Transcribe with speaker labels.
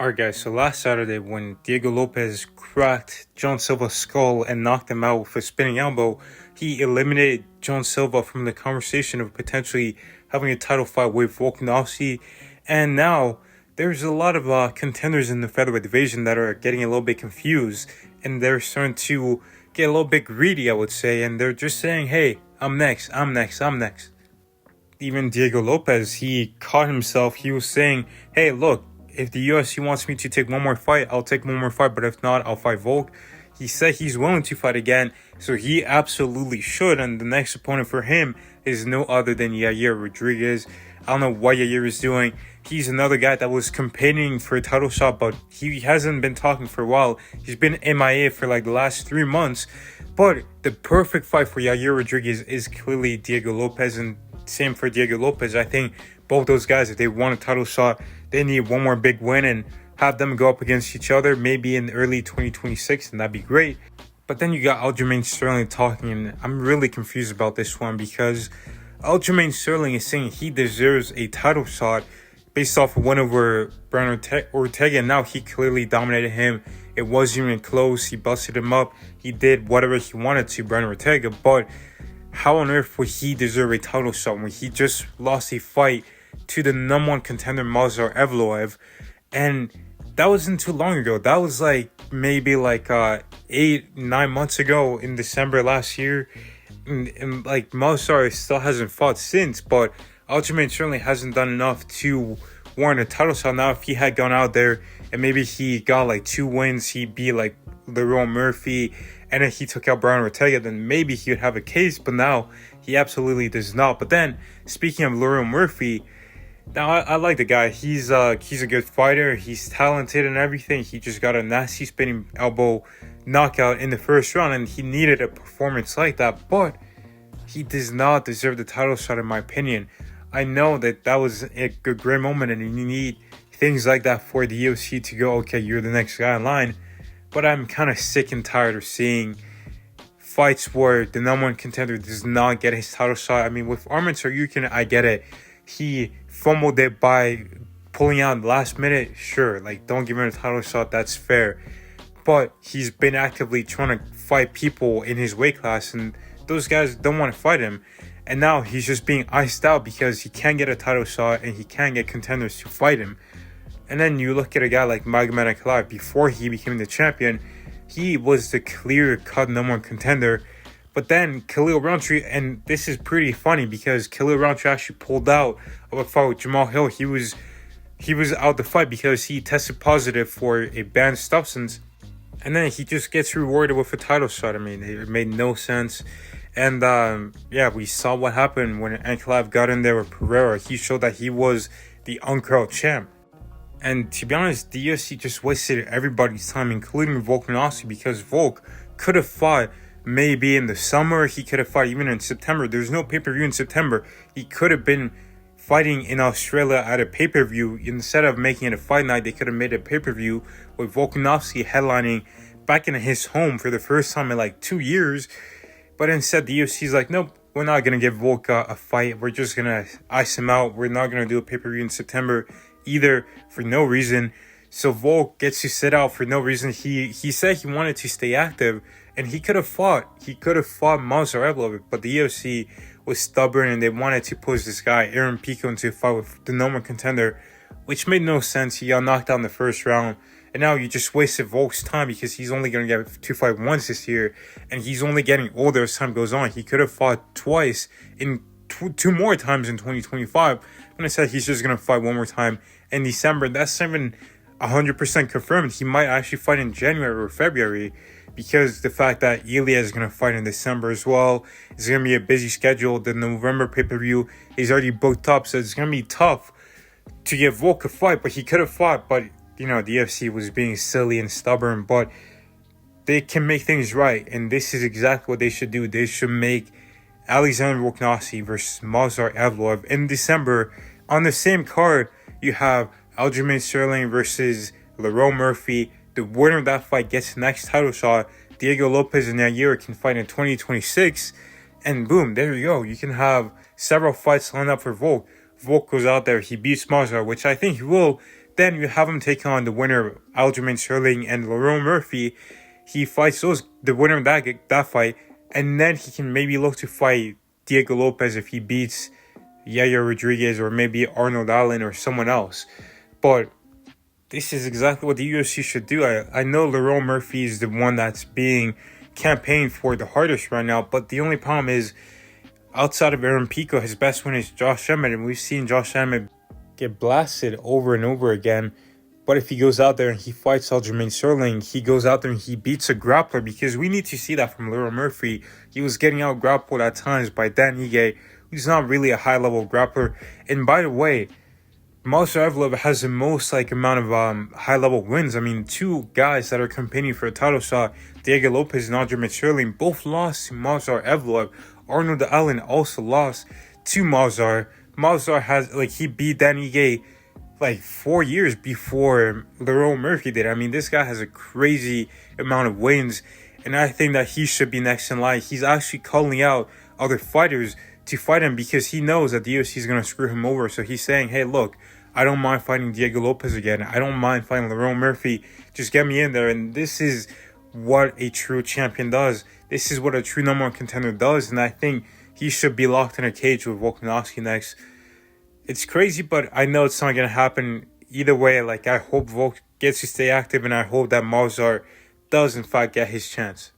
Speaker 1: Alright guys, so last Saturday when Diego Lopez cracked John Silva's skull and knocked him out with a spinning elbow, he eliminated John Silva from the conversation of potentially having a title fight with Volkanovski. And now there's a lot of contenders in the featherweight division that are getting a little bit confused, and they're starting to get a little bit greedy, I would say, and they're just saying, hey, I'm next. Even Diego Lopez, he caught himself. He was saying, hey, look, if the UFC wants me to take one more fight, I'll take one more fight. But if not, I'll fight Volk. He said he's willing to fight again, so he absolutely should. And the next opponent for him is no other than Yair Rodriguez. I don't know what Yair is doing. He's another guy that was competing for a title shot, but he hasn't been talking for a while. He's been MIA for like the last 3 months. But the perfect fight for Yair Rodriguez is clearly Diego Lopez, and same for Diego Lopez. I think both those guys, if they want a title shot, they need one more big win and have them go up against each other maybe in early 2026, and that'd be great. But then you got Aljamain Sterling talking, and I'm really confused about this one because Aljamain Sterling is saying he deserves a title shot based off of win over Brian Ortega, and now he clearly dominated him. It wasn't even close. He busted him up. He did whatever he wanted to, Brian Ortega, but how on earth would he deserve a title shot when he just lost a fight to the number one contender, Movsar Evloev? And that wasn't too long ago. That was maybe 8-9 months ago in December last year. And Movsar still hasn't fought since, but Aljamain certainly hasn't done enough to warrant a title shot. Now, if he had gone out there and maybe he got 2 wins, he'd be like Lerone Murphy, and then he took out Brian Ortega, then maybe he would have a case, but now he absolutely does not. But then, speaking of Lerone Murphy, now I like the guy. He's a good fighter. He's talented and everything. He just got a nasty spinning elbow knockout in the first round, and he needed a performance like that, but he does not deserve the title shot, in my opinion. I know that was a great moment, and you need things like that for the UFC to go, okay, you're the next guy in line. But I'm kind of sick and tired of seeing fights where the number one contender does not get his title shot. I mean, with Arman Tsarukyan, I get it. He fumbled it by pulling out last minute. Sure, don't give him a title shot. That's fair. But he's been actively trying to fight people in his weight class, and those guys don't want to fight him. And now he's just being iced out because he can't get a title shot and he can't get contenders to fight him. And then you look at a guy like Magomed Ankalaev. Before he became the champion, he was the clear-cut number one contender. But then Khalil Rountree, and this is pretty funny because Khalil Rountree actually pulled out of a fight with Jamal Hill. He was out the fight because he tested positive for a banned substance. And then he just gets rewarded with a title shot. I mean, it made no sense. And we saw what happened when Ankalaev got in there with Pereira. He showed that he was the uncurled champ. And to be honest, the UFC just wasted everybody's time, including Volkanovski, because Volk could have fought maybe in the summer. He could have fought even in September. There's no pay-per-view in September. He could have been fighting in Australia at a pay-per-view. Instead of making it a fight night, they could have made a pay-per-view with Volkanovski headlining back in his home for the first time in 2 years. But instead, the UFC's like, nope, we're not going to give Volk a fight. We're just going to ice him out. We're not going to do a pay-per-view in September either, for no reason. So Volk gets to sit out for no reason. He said he wanted to stay active, and he could have fought. He could have fought Movsar Evloev, but the UFC was stubborn, and they wanted to push this guy, Aaron Pico, into a fight with the number one contender, which made no sense. He got knocked out in the first round. And now you just wasted Volk's time because he's only going to get to fight once this year. And he's only getting older as time goes on. He could have fought twice in two more times in 2025. And I said he's just going to fight one more time in December. That's even 100% confirmed. He might actually fight in January or February because the fact that Ilya is going to fight in December as well. It's going to be a busy schedule. The November pay-per-view is already booked up. So it's going to be tough to get Volk a fight. But he could have fought. But the UFC was being silly and stubborn, but they can make things right, and this is exactly what they should do. They should make Alexander Volkanovski versus Movsar Evloev in December. On the same card, you have Aljamain Sterling versus Lerone Murphy. The winner of that fight gets the next title shot. Diego Lopez and Yair can fight in 2026, and boom, there you go. You can have several fights lined up for Volk. Volk goes out there, he beats Movsar, which I think he will Then you have him taking on the winner, Aljamain Sterling and Lerone Murphy. He fights the winner of that fight, and then he can maybe look to fight Diego Lopez if he beats Yair Rodriguez or maybe Arnold Allen or someone else. But this is exactly what the UFC should do. I know Lerone Murphy is the one that's being campaigned for the hardest right now, but the only problem is, outside of Aaron Pico, his best win is Josh Emmett, and we've seen Josh Emmett get blasted over and over again. But if he goes out there and he fights Aljamain Sterling, he goes out there and he beats a grappler, because we need to see that from Lerone Murphy. He was getting out grappled at times by Dan Ige, who's not really a high-level grappler. And by the way, Movsar Evloev has the most amount of high-level wins. I mean, two guys that are competing for a title shot, Diego Lopez and Aljamain Sterling, both lost to Movsar Evloev. Arnold Allen also lost to Movsar. Movsar has, he beat Dan Ige 4 years before Lerone Murphy did. I mean, this guy has a crazy amount of wins, and I think that he should be next in line. He's actually calling out other fighters to fight him because he knows that the UFC is going to screw him over. So he's saying, hey, look, I don't mind fighting Diego Lopez again. I don't mind fighting Lerone Murphy. Just get me in there. And this is what a true champion does. This is what a true number one contender does. And I think he should be locked in a cage with Volkanovski next. It's crazy, but I know it's not going to happen either way. I hope Volk gets to stay active, and I hope that Movsar does, in fact, get his chance.